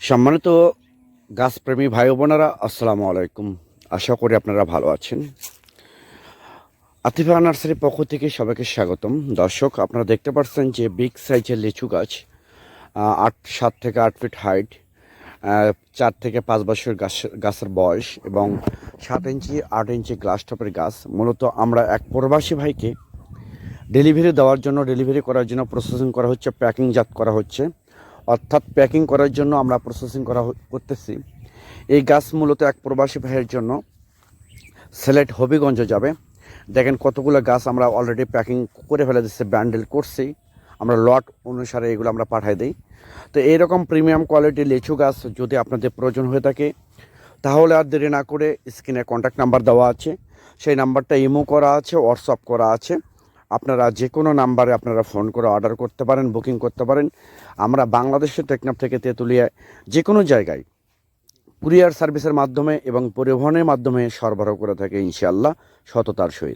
সম্মানিত গাছপ্রেমী ভাই বোনেরা, আসসালামু আলাইকুম। আশা করি আপনারা ভালো আছেন। আতিফা নার্সারির পক্ষ থেকে সবাইকে স্বাগতম। দর্শক, আপনারা দেখতে পাচ্ছেন যে বিগ সাইজের লিচু গাছ, 7 থেকে 8 ফিট হাইট, 4 থেকে 5 বছর গাছের বয়স এবং 7 ইঞ্চি 8 ইঞ্চি গ্লাস টপের গাছ। মূলত আমরা এক প্রবাসী ভাইকে ডেলিভারি করার জন্য প্রসেসিং করা হচ্ছে, প্যাকিংজাত করা হচ্ছে, অর্থাৎ প্যাকিং করার জন্য আমরা প্রসেসিং করতেছি। এই গাছ মূলত এক প্রবাসী ভাইয়ের জন্য সিলেট হবিগঞ্জ যাবে। দেখেন কতগুলো গাছ আমরা অলরেডি প্যাকিং করে ফেলে দিচ্ছি, ব্যান্ডেল করছি। আমরা লট অনুসারে এগুলো আমরা পাঠাই দিই। তো এইরকম প্রিমিয়াম কোয়ালিটির লিচু গাছ যদি আপনাদের প্রয়োজন হয়ে থাকে, তাহলে আর দেরি না করে স্ক্রিনে কন্ট্যাক্ট নাম্বার দেওয়া আছে, সেই নাম্বারটা ইমো করা আছে, হোয়াটসঅ্যাপ করা আছে। আপনারা যে কোনো নাম্বারে আপনারা ফোন করে অর্ডার করতে পারেন, বুকিং করতে পারেন। আমরা বাংলাদেশের টেকনাফ থেকে তেঁতুলিয়ায় যে কোনো জায়গায় কুরিয়ার সার্ভিসের মাধ্যমে এবং পরিবহনের মাধ্যমে সরবরাহ করে থাকি, ইনশাআল্লাহ সততার সহিত।